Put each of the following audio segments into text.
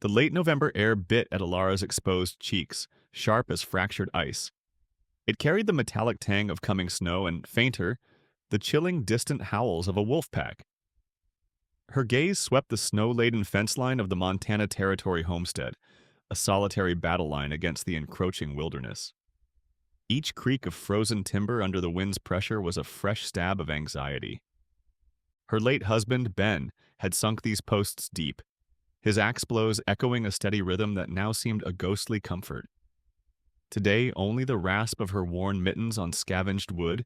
The late November air bit at Alara's exposed cheeks, sharp as fractured ice. It carried the metallic tang of coming snow and, fainter, the chilling, distant howls of a wolf pack. Her gaze swept the snow-laden fence line of the Montana Territory homestead, a solitary battle line against the encroaching wilderness. Each creak of frozen timber under the wind's pressure was a fresh stab of anxiety. Her late husband, Ben, had sunk these posts deep, his axe blows echoing a steady rhythm that now seemed a ghostly comfort. Today, only the rasp of her worn mittens on scavenged wood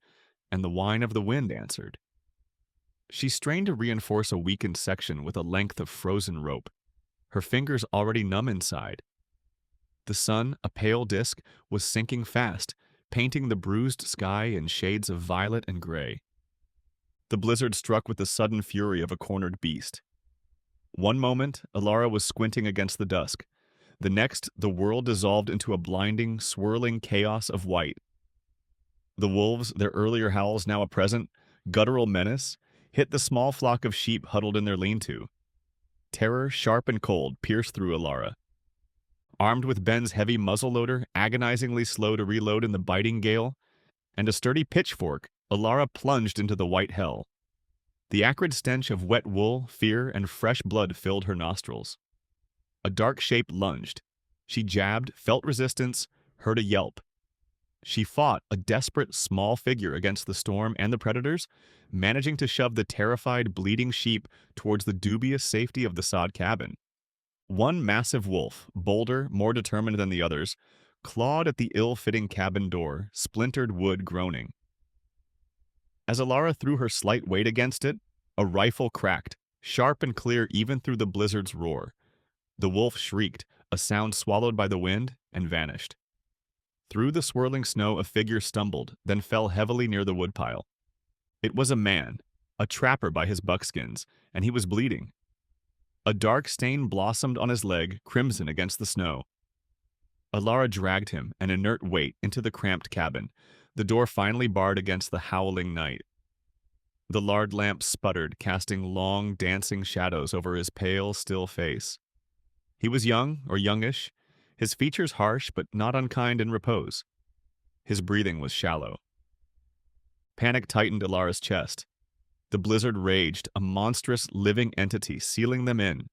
and the whine of the wind answered. She strained to reinforce a weakened section with a length of frozen rope, her fingers already numb inside. The sun, a pale disk, was sinking fast, painting the bruised sky in shades of violet and gray. The blizzard struck with the sudden fury of a cornered beast. One moment, Alara was squinting against the dusk. The next, the world dissolved into a blinding, swirling chaos of white. The wolves, their earlier howls now a present, guttural menace, hit the small flock of sheep huddled in their lean-to. Terror, sharp and cold, pierced through Alara. Armed with Ben's heavy muzzleloader, agonizingly slow to reload in the biting gale, and a sturdy pitchfork, Alara plunged into the white hell. The acrid stench of wet wool, fear, and fresh blood filled her nostrils. A dark shape lunged. She jabbed, felt resistance, heard a yelp. She fought, a desperate, small figure against the storm and the predators, managing to shove the terrified, bleeding sheep towards the dubious safety of the sod cabin. One massive wolf, bolder, more determined than the others, clawed at the ill-fitting cabin door, splintered wood groaning. As Alara threw her slight weight against it, a rifle cracked, sharp and clear even through the blizzard's roar. The wolf shrieked, a sound swallowed by the wind, and vanished. Through the swirling snow a figure stumbled, then fell heavily near the woodpile. It was a man, a trapper by his buckskins, and he was bleeding. A dark stain blossomed on his leg, crimson against the snow. Alara dragged him, an inert weight, into the cramped cabin, the door finally barred against the howling night. The lard lamp sputtered, casting long, dancing shadows over his pale, still face. He was young, or youngish, his features harsh but not unkind in repose. His breathing was shallow. Panic tightened Alara's chest. The blizzard raged, a monstrous, living entity, sealing them in.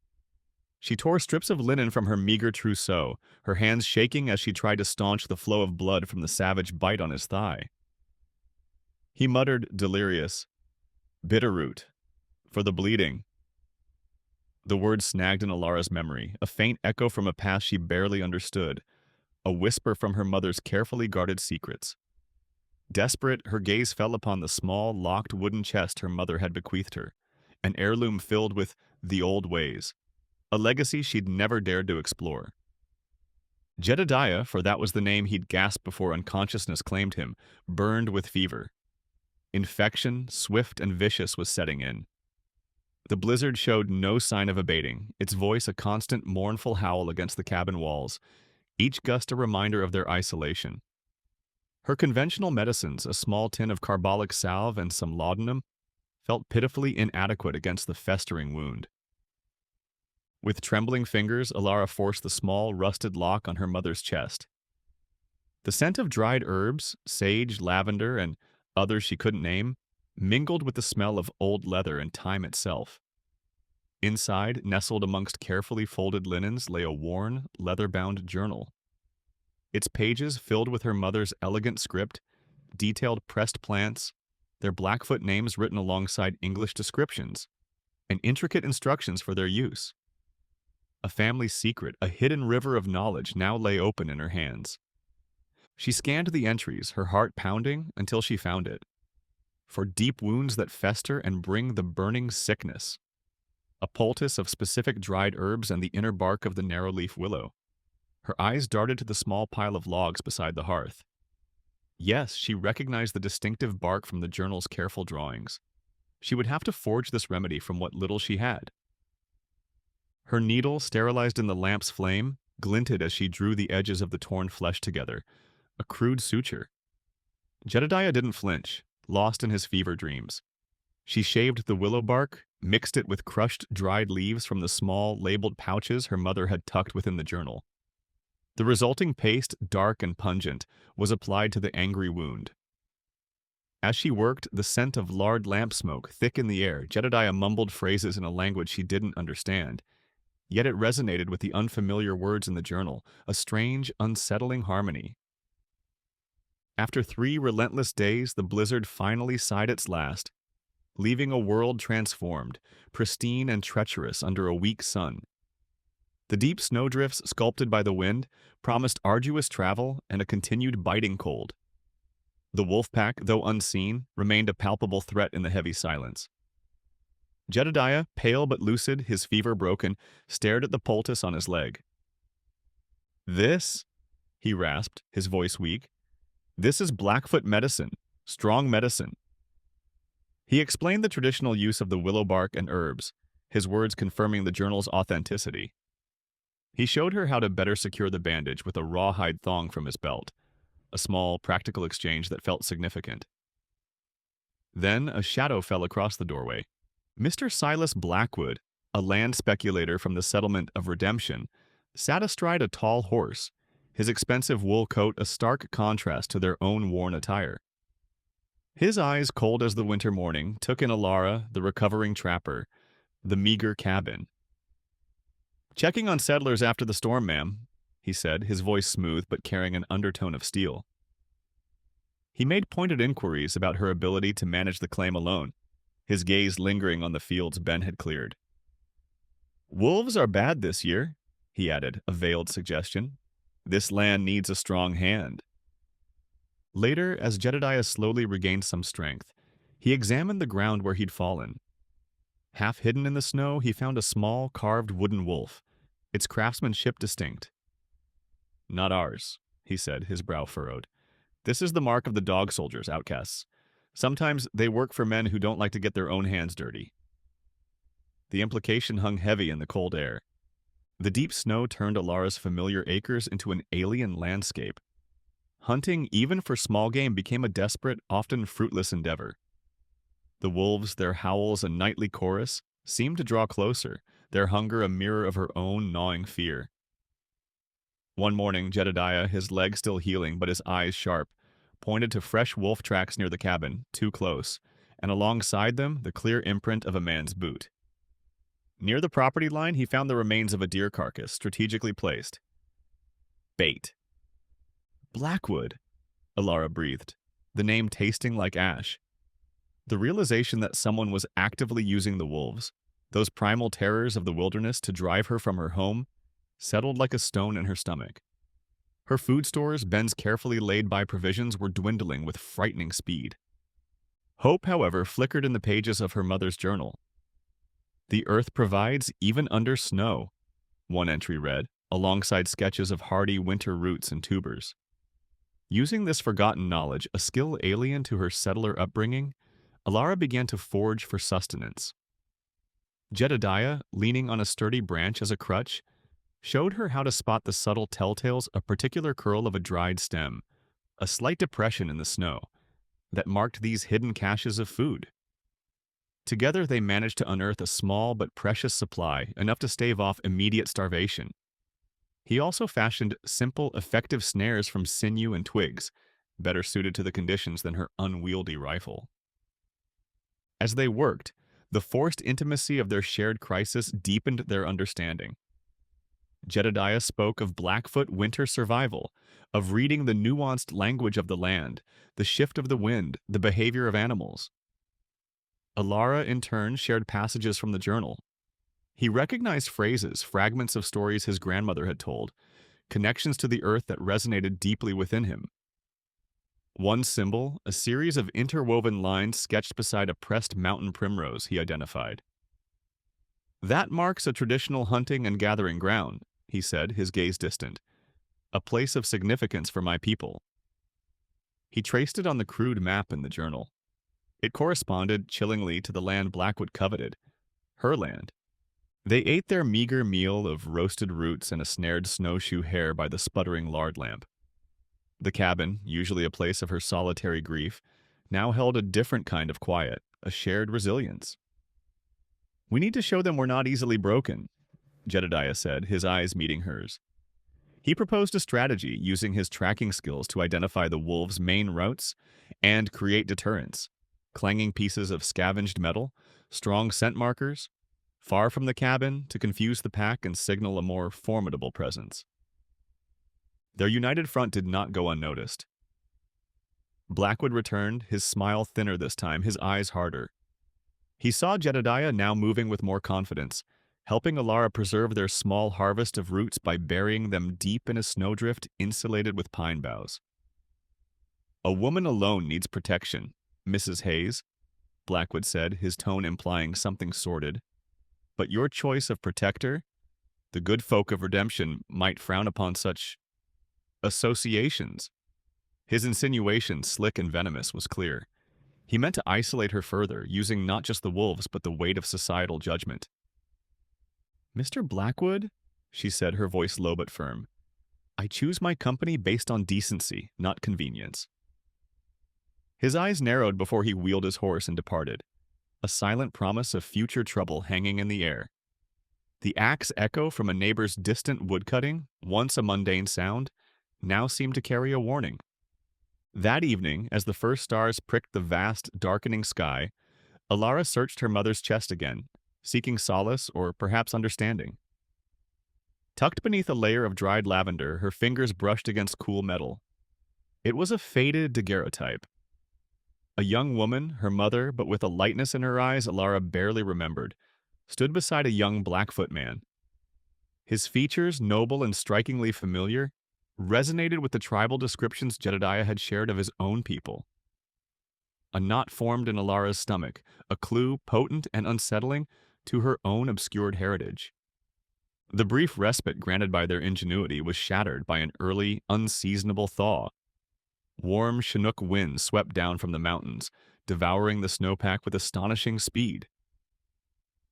She tore strips of linen from her meager trousseau, her hands shaking as she tried to staunch the flow of blood from the savage bite on his thigh. He muttered, delirious, "Bitterroot. For the bleeding." The word snagged in Alara's memory, a faint echo from a past she barely understood, a whisper from her mother's carefully guarded secrets. Desperate, her gaze fell upon the small, locked wooden chest her mother had bequeathed her, an heirloom filled with the old ways, a legacy she'd never dared to explore. Jedediah, for that was the name he'd gasped before unconsciousness claimed him, burned with fever. Infection, swift and vicious, was setting in. The blizzard showed no sign of abating, its voice a constant mournful howl against the cabin walls, each gust a reminder of their isolation. Her conventional medicines, a small tin of carbolic salve and some laudanum, felt pitifully inadequate against the festering wound. With trembling fingers, Alara forced the small, rusted lock on her mother's chest. The scent of dried herbs, sage, lavender, and others she couldn't name, mingled with the smell of old leather and time itself. Inside, nestled amongst carefully folded linens, lay a worn, leather-bound journal. Its pages filled with her mother's elegant script, detailed pressed plants, their Blackfoot names written alongside English descriptions, and intricate instructions for their use. A family secret, a hidden river of knowledge, now lay open in her hands. She scanned the entries, her heart pounding, until she found it. For deep wounds that fester and bring the burning sickness. A poultice of specific dried herbs and the inner bark of the narrow-leaf willow. Her eyes darted to the small pile of logs beside the hearth. Yes, she recognized the distinctive bark from the journal's careful drawings. She would have to forge this remedy from what little she had. Her needle, sterilized in the lamp's flame, glinted as she drew the edges of the torn flesh together, a crude suture. Jedediah didn't flinch, lost in his fever dreams. She shaved the willow bark, mixed it with crushed dried leaves from the small, labeled pouches her mother had tucked within the journal. The resulting paste, dark and pungent, was applied to the angry wound. As she worked, the scent of lard lamp smoke thick in the air. Jedediah mumbled phrases in a language she didn't understand. Yet it resonated with the unfamiliar words in the journal, a strange, unsettling harmony. After 3 relentless days, the blizzard finally sighed its last, leaving a world transformed, pristine and treacherous under a weak sun. The deep snowdrifts sculpted by the wind promised arduous travel and a continued biting cold. The wolf pack, though unseen, remained a palpable threat in the heavy silence. Jedediah, pale but lucid, his fever broken, stared at the poultice on his leg. "This," he rasped, his voice weak, "this is Blackfoot medicine, strong medicine." He explained the traditional use of the willow bark and herbs, his words confirming the journal's authenticity. He showed her how to better secure the bandage with a rawhide thong from his belt, a small, practical exchange that felt significant. Then a shadow fell across the doorway. Mr. Silas Blackwood, a land speculator from the settlement of Redemption, sat astride a tall horse, his expensive wool coat a stark contrast to their own worn attire. His eyes, cold as the winter morning, took in Alara, the recovering trapper, the meager cabin. "Checking on settlers after the storm, ma'am," he said, his voice smooth but carrying an undertone of steel. He made pointed inquiries about her ability to manage the claim alone, his gaze lingering on the fields Ben had cleared. "Wolves are bad this year," he added, a veiled suggestion. "This land needs a strong hand." Later, as Jedediah slowly regained some strength, he examined the ground where he'd fallen. Half hidden in the snow, he found a small, carved wooden wolf, its craftsmanship distinct. "Not ours," he said, his brow furrowed. "This is the mark of the dog soldiers, outcasts. Sometimes they work for men who don't like to get their own hands dirty." The implication hung heavy in the cold air. The deep snow turned Alara's familiar acres into an alien landscape. Hunting, even for small game, became a desperate, often fruitless endeavor. The wolves, their howls a nightly chorus, seemed to draw closer, their hunger a mirror of her own gnawing fear. One morning, Jedediah, his leg still healing but his eyes sharp, pointed to fresh wolf tracks near the cabin, too close, and alongside them the clear imprint of a man's boot. Near the property line, he found the remains of a deer carcass, strategically placed. Bait. "Blackwood," Alara breathed, the name tasting like ash. The realization that someone was actively using the wolves, those primal terrors of the wilderness, to drive her from her home, settled like a stone in her stomach. Her food stores, Ben's carefully laid-by provisions, were dwindling with frightening speed. Hope, however, flickered in the pages of her mother's journal. "The earth provides even under snow," one entry read, alongside sketches of hardy winter roots and tubers. Using this forgotten knowledge, a skill alien to her settler upbringing, Alara began to forage for sustenance. Jedediah, leaning on a sturdy branch as a crutch, showed her how to spot the subtle telltales, a particular curl of a dried stem, a slight depression in the snow, that marked these hidden caches of food. Together they managed to unearth a small but precious supply, enough to stave off immediate starvation. He also fashioned simple, effective snares from sinew and twigs, better suited to the conditions than her unwieldy rifle. As they worked, the forced intimacy of their shared crisis deepened their understanding. Jedediah spoke of Blackfoot winter survival, of reading the nuanced language of the land, the shift of the wind, the behavior of animals. Alara, in turn, shared passages from the journal. He recognized phrases, fragments of stories his grandmother had told, connections to the earth that resonated deeply within him. One symbol, a series of interwoven lines sketched beside a pressed mountain primrose, he identified. "That marks a traditional hunting and gathering ground," he said, his gaze distant. "A place of significance for my people." He traced it on the crude map in the journal. It corresponded, chillingly, to the land Blackwood coveted, her land. They ate their meager meal of roasted roots and a snared snowshoe hare by the sputtering lard lamp. The cabin, usually a place of her solitary grief, now held a different kind of quiet, a shared resilience. We need to show them we're not easily broken, Jedediah said, his eyes meeting hers. He proposed a strategy using his tracking skills to identify the wolves' main routes and create deterrence. Clanging pieces of scavenged metal, strong scent markers, far from the cabin to confuse the pack and signal a more formidable presence. Their united front did not go unnoticed. Blackwood returned, his smile thinner this time, his eyes harder. He saw Jedediah now moving with more confidence, helping Alara preserve their small harvest of roots by burying them deep in a snowdrift insulated with pine boughs. A woman alone needs protection, Mrs. Hayes, Blackwood said, his tone implying something sordid. But your choice of protector, the good folk of redemption, might frown upon such associations. His insinuation, slick and venomous, was clear. He meant to isolate her further, using not just the wolves but the weight of societal judgment. Mr. Blackwood, she said, her voice low but firm, I choose my company based on decency, not convenience. His eyes narrowed before he wheeled his horse and departed, a silent promise of future trouble hanging in the air. The axe echo from a neighbor's distant woodcutting, once a mundane sound, now seemed to carry a warning. That evening, as the first stars pricked the vast, darkening sky, Alara searched her mother's chest again, seeking solace or perhaps understanding. Tucked beneath a layer of dried lavender, her fingers brushed against cool metal. It was a faded daguerreotype. A young woman, her mother, but with a lightness in her eyes Alara barely remembered, stood beside a young Blackfoot man. His features, noble and strikingly familiar, resonated with the tribal descriptions Jedediah had shared of his own people. A knot formed in Alara's stomach, a clue potent and unsettling to her own obscured heritage. The brief respite granted by their ingenuity was shattered by an early, unseasonable thaw. Warm Chinook winds swept down from the mountains, devouring the snowpack with astonishing speed.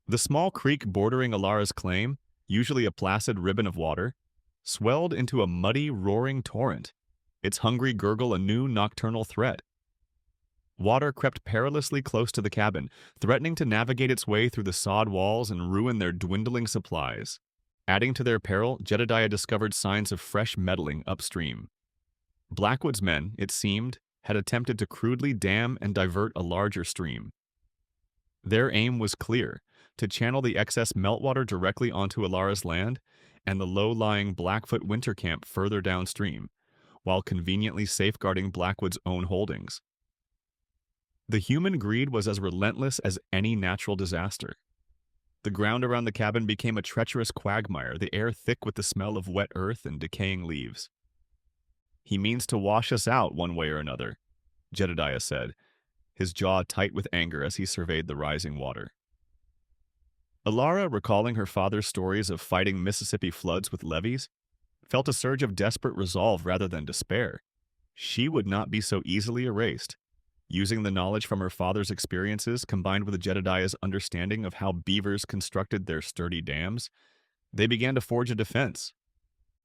The small creek bordering Alara's claim, usually a placid ribbon of water, swelled into a muddy, roaring torrent, its hungry gurgle a new nocturnal threat. Water crept perilously close to the cabin, threatening to navigate its way through the sod walls and ruin their dwindling supplies. Adding to their peril, Jedediah discovered signs of fresh meddling upstream. Blackwood's men, it seemed, had attempted to crudely dam and divert a larger stream. Their aim was clear, to channel the excess meltwater directly onto Alara's land and the low-lying Blackfoot winter camp further downstream, while conveniently safeguarding Blackwood's own holdings. The human greed was as relentless as any natural disaster. The ground around the cabin became a treacherous quagmire, the air thick with the smell of wet earth and decaying leaves. He means to wash us out one way or another, Jedediah said, his jaw tight with anger as he surveyed the rising water. Alara, recalling her father's stories of fighting Mississippi floods with levees, felt a surge of desperate resolve rather than despair. She would not be so easily erased. Using the knowledge from her father's experiences combined with Jedediah's understanding of how beavers constructed their sturdy dams, they began to forge a defense.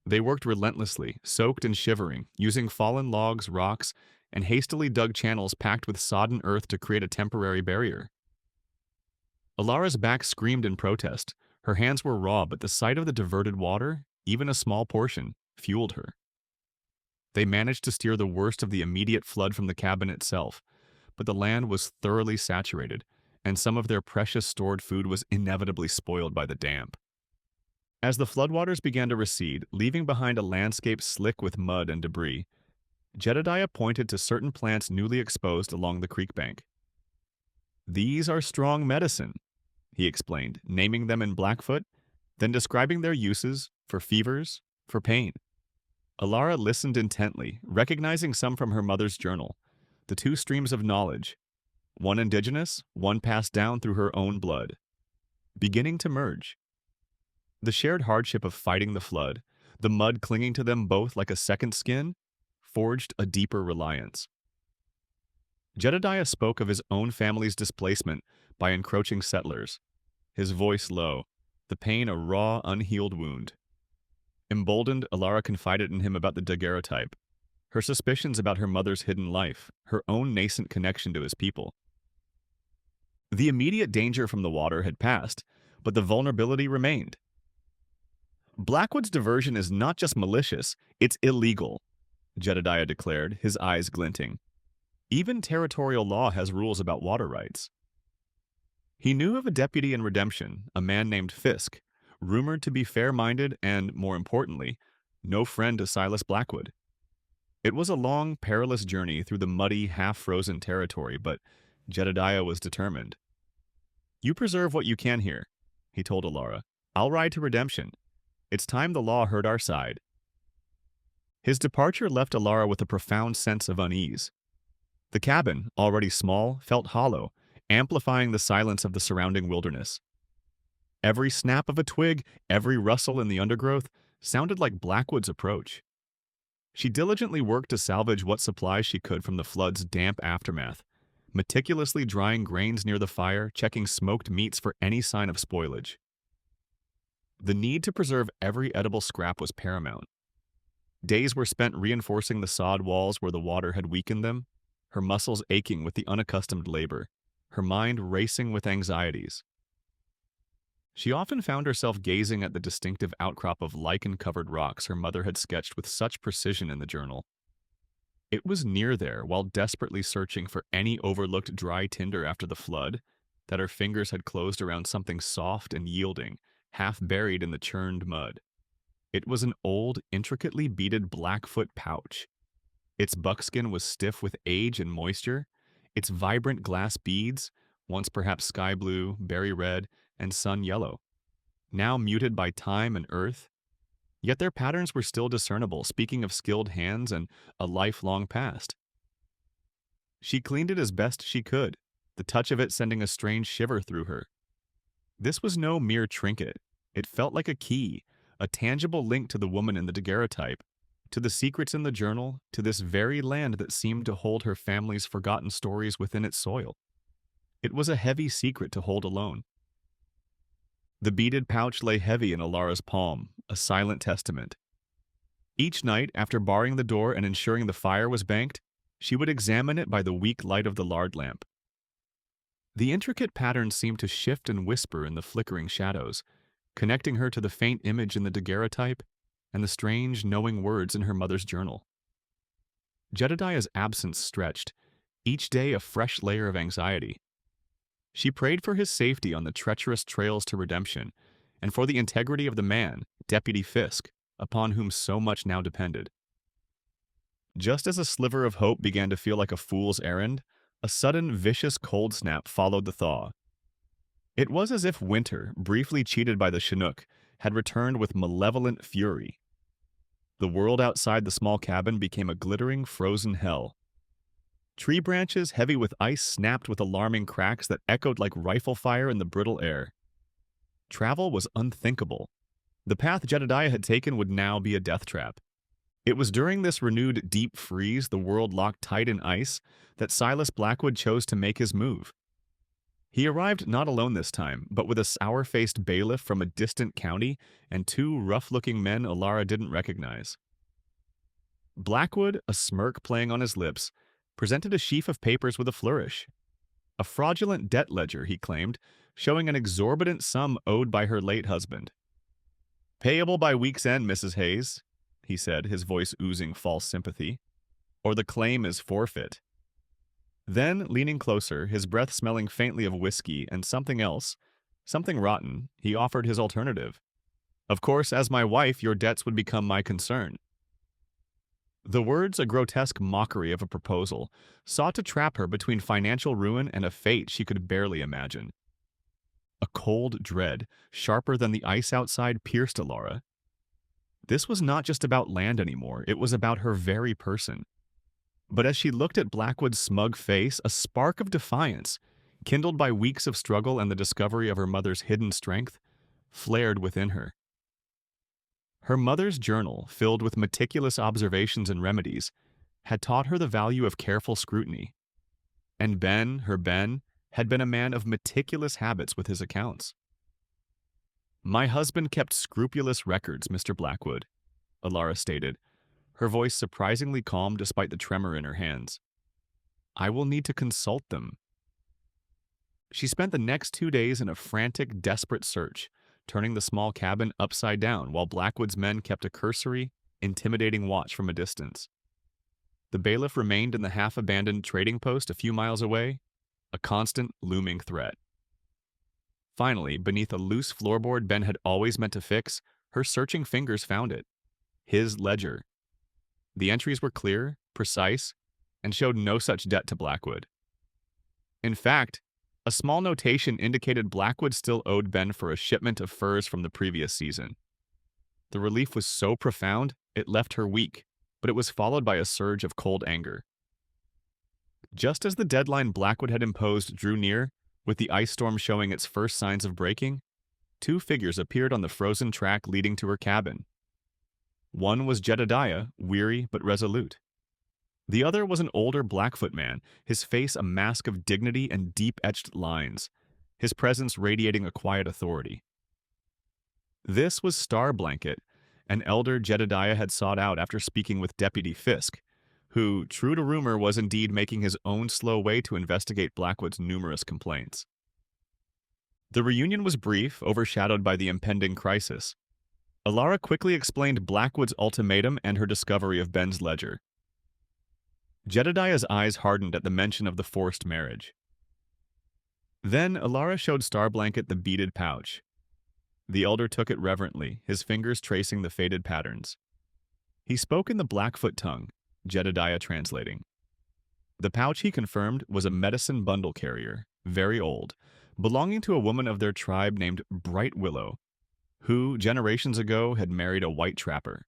They worked relentlessly, soaked and shivering, using fallen logs, rocks, and hastily dug channels packed with sodden earth to create a temporary barrier. Alara's back screamed in protest. Her hands were raw, but the sight of the diverted water, even a small portion, fueled her. They managed to steer the worst of the immediate flood from the cabin itself, but the land was thoroughly saturated, and some of their precious stored food was inevitably spoiled by the damp. As the floodwaters began to recede, leaving behind a landscape slick with mud and debris, Jedediah pointed to certain plants newly exposed along the creek bank. "These are strong medicine," he explained, naming them in Blackfoot, then describing their uses for fevers, for pain. Alara listened intently, recognizing some from her mother's journal, the two streams of knowledge, one indigenous, one passed down through her own blood, beginning to merge. The shared hardship of fighting the flood, the mud clinging to them both like a second skin, forged a deeper reliance. Jedediah spoke of his own family's displacement by encroaching settlers, his voice low, the pain a raw, unhealed wound. Emboldened, Alara confided in him about the daguerreotype, her suspicions about her mother's hidden life, her own nascent connection to his people. The immediate danger from the water had passed, but the vulnerability remained. Blackwood's diversion is not just malicious, it's illegal, Jedediah declared, his eyes glinting. Even territorial law has rules about water rights. He knew of a deputy in Redemption, a man named Fisk, rumored to be fair-minded and, more importantly, no friend to Silas Blackwood. It was a long, perilous journey through the muddy, half-frozen territory, but Jedediah was determined. You preserve what you can here, he told Alara. I'll ride to Redemption. It's time the law heard our side. His departure left Alara with a profound sense of unease. The cabin, already small, felt hollow, amplifying the silence of the surrounding wilderness. Every snap of a twig, every rustle in the undergrowth, sounded like Blackwood's approach. She diligently worked to salvage what supplies she could from the flood's damp aftermath, meticulously drying grains near the fire, checking smoked meats for any sign of spoilage. The need to preserve every edible scrap was paramount. Days were spent reinforcing the sod walls where the water had weakened them, her muscles aching with the unaccustomed labor, her mind racing with anxieties. She often found herself gazing at the distinctive outcrop of lichen-covered rocks her mother had sketched with such precision in the journal. It was near there, while desperately searching for any overlooked dry tinder after the flood, that her fingers had closed around something soft and yielding, half buried in the churned mud. It was an old, intricately beaded Blackfoot pouch. Its buckskin was stiff with age and moisture. Its vibrant glass beads, once perhaps sky blue, berry red, and sun yellow, now muted by time and earth. Yet their patterns were still discernible, speaking of skilled hands and a lifelong past. She cleaned it as best she could, the touch of it sending a strange shiver through her. This was no mere trinket. It felt like a key, a tangible link to the woman in the daguerreotype, to the secrets in the journal, to this very land that seemed to hold her family's forgotten stories within its soil. It was a heavy secret to hold alone. The beaded pouch lay heavy in Alara's palm, a silent testament. Each night, after barring the door and ensuring the fire was banked, she would examine it by the weak light of the lard lamp. The intricate patterns seemed to shift and whisper in the flickering shadows, connecting her to the faint image in the daguerreotype and the strange, knowing words in her mother's journal. Jedediah's absence stretched, each day a fresh layer of anxiety. She prayed for his safety on the treacherous trails to redemption, and for the integrity of the man, Deputy Fisk, upon whom so much now depended. Just as a sliver of hope began to feel like a fool's errand, a sudden, vicious cold snap followed the thaw. It was as if winter, briefly cheated by the Chinook, had returned with malevolent fury. The world outside the small cabin became a glittering, frozen hell. Tree branches heavy with ice snapped with alarming cracks that echoed like rifle fire in the brittle air. Travel was unthinkable. The path Jedediah had taken would now be a death trap. It was during this renewed deep freeze, the world locked tight in ice, that Silas Blackwood chose to make his move. He arrived not alone this time, but with a sour-faced bailiff from a distant county and two rough-looking men Alara didn't recognize. Blackwood, a smirk playing on his lips, presented a sheaf of papers with a flourish. A fraudulent debt ledger, he claimed, showing an exorbitant sum owed by her late husband. "Payable by week's end, Mrs. Hayes," he said, his voice oozing false sympathy, "or the claim is forfeit." Then, leaning closer, his breath smelling faintly of whiskey and something else, something rotten, he offered his alternative. "Of course, as my wife, your debts would become my concern." The words, a grotesque mockery of a proposal, sought to trap her between financial ruin and a fate she could barely imagine. A cold dread, sharper than the ice outside, pierced Alara. This was not just about land anymore, it was about her very person. But as she looked at Blackwood's smug face, a spark of defiance, kindled by weeks of struggle and the discovery of her mother's hidden strength, flared within her. Her mother's journal, filled with meticulous observations and remedies, had taught her the value of careful scrutiny. And Ben, her Ben, had been a man of meticulous habits with his accounts. "My husband kept scrupulous records, Mr. Blackwood," Alara stated, her voice surprisingly calm despite the tremor in her hands. "I will need to consult them." She spent the next 2 days in a frantic, desperate search, turning the small cabin upside down while Blackwood's men kept a cursory, intimidating watch from a distance. The bailiff remained in the half-abandoned trading post a few miles away, a constant, looming threat. Finally, beneath a loose floorboard Ben had always meant to fix, her searching fingers found it. His ledger. The entries were clear, precise, and showed no such debt to Blackwood. In fact, a small notation indicated Blackwood still owed Ben for a shipment of furs from the previous season. The relief was so profound, it left her weak, but it was followed by a surge of cold anger. Just as the deadline Blackwood had imposed drew near, with the ice storm showing its first signs of breaking, two figures appeared on the frozen track leading to her cabin. One was Jedediah, weary but resolute. The other was an older Blackfoot man, his face a mask of dignity and deep-etched lines, his presence radiating a quiet authority. This was Star Blanket, an elder Jedediah had sought out after speaking with Deputy Fisk, who, true to rumor, was indeed making his own slow way to investigate Blackwood's numerous complaints. The reunion was brief, overshadowed by the impending crisis. Alara quickly explained Blackwood's ultimatum and her discovery of Ben's ledger. Jedediah's eyes hardened at the mention of the forced marriage. Then Alara showed Starblanket the beaded pouch. The elder took it reverently, his fingers tracing the faded patterns. He spoke in the Blackfoot tongue, Jedediah translating. The pouch, he confirmed, was a medicine bundle carrier, very old, belonging to a woman of their tribe named Bright Willow, who, generations ago, had married a white trapper.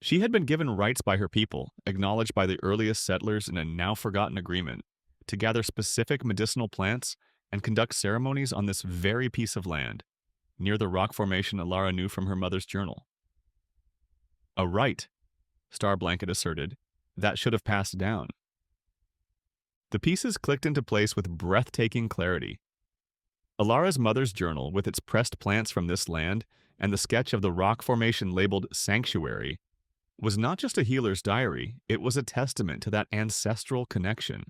She had been given rights by her people, acknowledged by the earliest settlers in a now-forgotten agreement, to gather specific medicinal plants and conduct ceremonies on this very piece of land, near the rock formation Alara knew from her mother's journal. A right, Starblanket asserted, that should have passed down. The pieces clicked into place with breathtaking clarity. Alara's mother's journal, with its pressed plants from this land and the sketch of the rock formation labeled Sanctuary, was not just a healer's diary, it was a testament to that ancestral connection.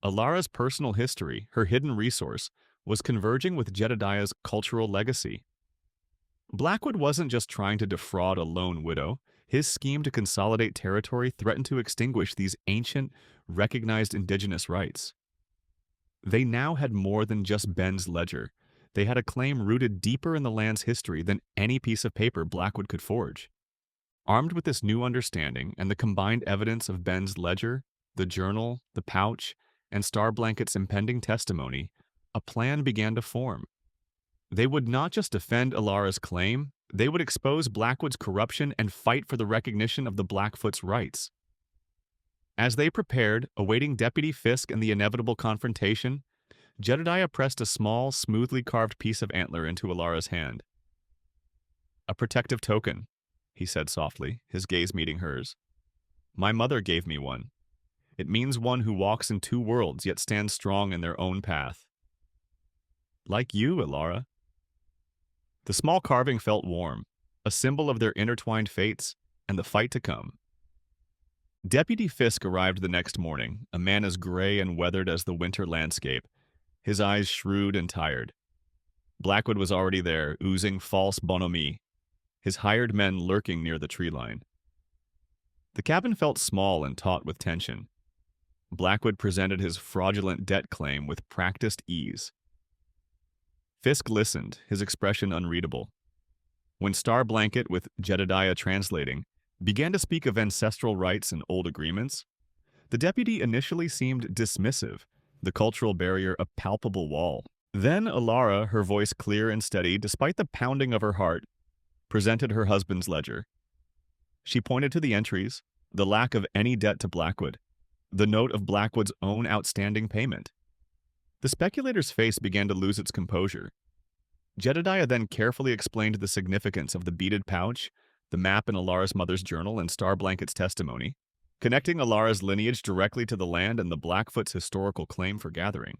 Alara's personal history, her hidden resource, was converging with Jedediah's cultural legacy. Blackwood wasn't just trying to defraud a lone widow. His scheme to consolidate territory threatened to extinguish these ancient, recognized indigenous rights. They now had more than just Ben's ledger. They had a claim rooted deeper in the land's history than any piece of paper Blackwood could forge. Armed with this new understanding and the combined evidence of Ben's ledger, the journal, the pouch, and Starblanket's impending testimony, a plan began to form. They would not just defend Alara's claim, they would expose Blackwood's corruption and fight for the recognition of the Blackfoot's rights. As they prepared, awaiting Deputy Fisk and the inevitable confrontation, Jedediah pressed a small, smoothly carved piece of antler into Alara's hand. "A protective token," he said softly, his gaze meeting hers. "My mother gave me one. It means one who walks in two worlds yet stands strong in their own path." "Like you, Alara." The small carving felt warm, a symbol of their intertwined fates and the fight to come. Deputy Fisk arrived the next morning, a man as gray and weathered as the winter landscape, his eyes shrewd and tired. Blackwood was already there, oozing false bonhomie, his hired men lurking near the tree line. The cabin felt small and taut with tension. Blackwood presented his fraudulent debt claim with practiced ease. Fisk listened, his expression unreadable. When Starblanket, with Jedediah translating, began to speak of ancestral rights and old agreements, the deputy initially seemed dismissive, the cultural barrier a palpable wall. Then Alara, her voice clear and steady despite the pounding of her heart, presented her husband's ledger. She pointed to the entries, the lack of any debt to Blackwood, the note of Blackwood's own outstanding payment. The speculator's face began to lose its composure. Jedediah then carefully explained the significance of the beaded pouch, the map in Alara's mother's journal, and Starblanket's testimony, connecting Alara's lineage directly to the land and the Blackfoot's historical claim for gathering.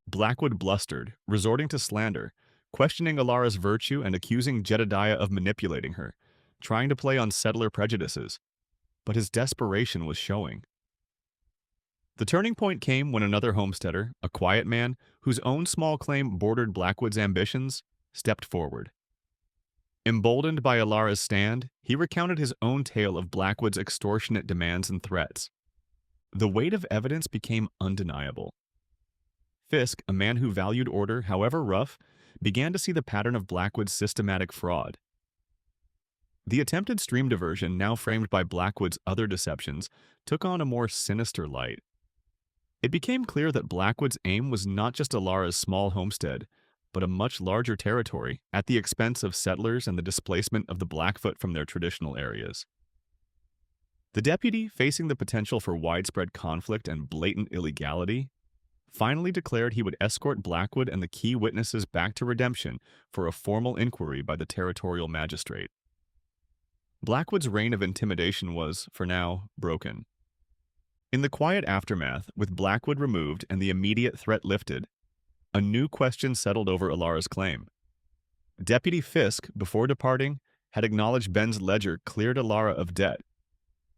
Blackwood blustered, resorting to slander, questioning Alara's virtue and accusing Jedediah of manipulating her, trying to play on settler prejudices. But his desperation was showing. The turning point came when another homesteader, a quiet man whose own small claim bordered Blackwood's ambitions, stepped forward. Emboldened by Alara's stand, he recounted his own tale of Blackwood's extortionate demands and threats. The weight of evidence became undeniable. Fisk, a man who valued order, however rough, began to see the pattern of Blackwood's systematic fraud. The attempted stream diversion, now framed by Blackwood's other deceptions, took on a more sinister light. It became clear that Blackwood's aim was not just Alara's small homestead, but a much larger territory at the expense of settlers and the displacement of the Blackfoot from their traditional areas. The deputy, facing the potential for widespread conflict and blatant illegality, finally declared he would escort Blackwood and the key witnesses back to Redemption for a formal inquiry by the territorial magistrate. Blackwood's reign of intimidation was, for now, broken. In the quiet aftermath, with Blackwood removed and the immediate threat lifted, a new question settled over Alara's claim. Deputy Fisk, before departing, had acknowledged Ben's ledger cleared Alara of debt,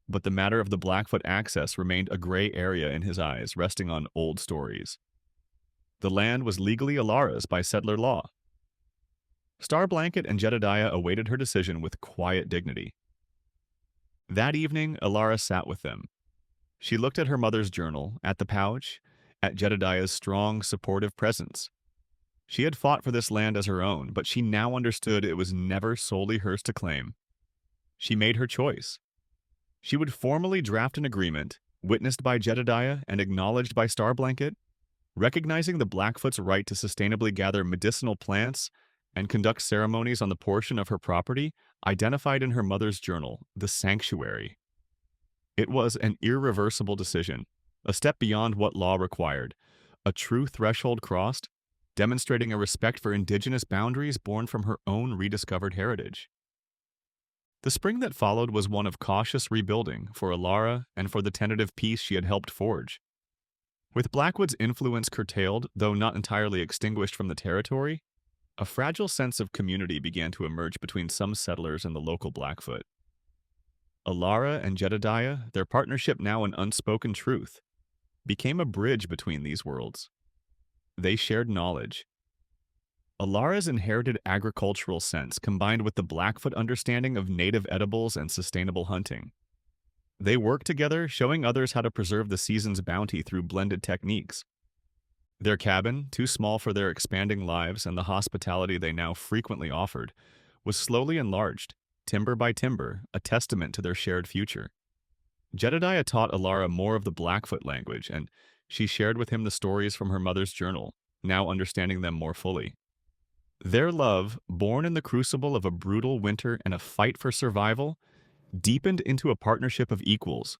but the matter of the Blackfoot access remained a gray area in his eyes, resting on old stories. The land was legally Alara's by settler law. Starblanket and Jedediah awaited her decision with quiet dignity. That evening, Alara sat with them. She looked at her mother's journal, at the pouch, at Jedediah's strong, supportive presence. She had fought for this land as her own, but she now understood it was never solely hers to claim. She made her choice. She would formally draft an agreement, witnessed by Jedediah and acknowledged by Starblanket, recognizing the Blackfoot's right to sustainably gather medicinal plants and conduct ceremonies on the portion of her property identified in her mother's journal, the sanctuary. It was an irreversible decision, a step beyond what law required, a true threshold crossed, demonstrating a respect for indigenous boundaries born from her own rediscovered heritage. The spring that followed was one of cautious rebuilding for Alara and for the tentative peace she had helped forge. With Blackwood's influence curtailed, though not entirely extinguished from the territory, a fragile sense of community began to emerge between some settlers and the local Blackfoot. Alara and Jedediah, their partnership now an unspoken truth, became a bridge between these worlds. They shared knowledge. Alara's inherited agricultural sense combined with the Blackfoot understanding of native edibles and sustainable hunting. They worked together, showing others how to preserve the season's bounty through blended techniques. Their cabin, too small for their expanding lives and the hospitality they now frequently offered, was slowly enlarged, timber by timber, a testament to their shared future. Jedediah taught Alara more of the Blackfoot language, and she shared with him the stories from her mother's journal, now understanding them more fully. Their love, born in the crucible of a brutal winter and a fight for survival, deepened into a partnership of equals,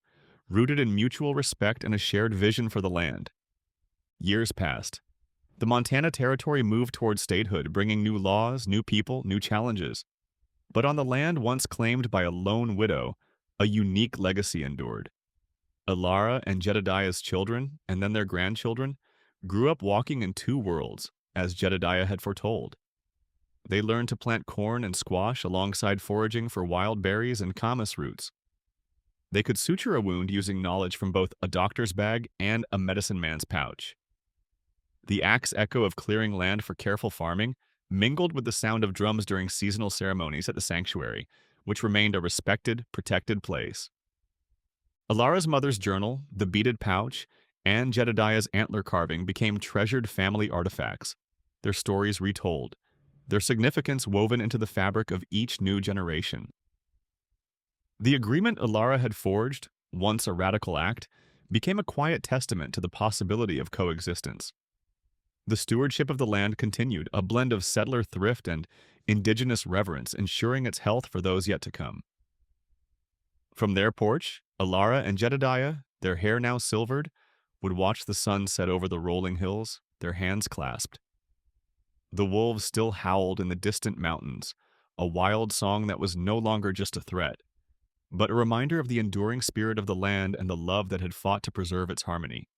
rooted in mutual respect and a shared vision for the land. Years passed. The Montana Territory moved toward statehood, bringing new laws, new people, new challenges. But on the land once claimed by a lone widow, a unique legacy endured. Alara and Jedediah's children, and then their grandchildren, grew up walking in two worlds, as Jedediah had foretold. They learned to plant corn and squash alongside foraging for wild berries and camas roots. They could suture a wound using knowledge from both a doctor's bag and a medicine man's pouch. The axe echo of clearing land for careful farming mingled with the sound of drums during seasonal ceremonies at the sanctuary, which remained a respected, protected place. Alara's mother's journal, the beaded pouch, and Jedediah's antler carving became treasured family artifacts, their stories retold, their significance woven into the fabric of each new generation. The agreement Alara had forged, once a radical act, became a quiet testament to the possibility of coexistence. The stewardship of the land continued, a blend of settler thrift and indigenous reverence, ensuring its health for those yet to come. From their porch, Alara and Jedediah, their hair now silvered, would watch the sun set over the rolling hills, their hands clasped. The wolves still howled in the distant mountains, a wild song that was no longer just a threat, but a reminder of the enduring spirit of the land and the love that had fought to preserve its harmony.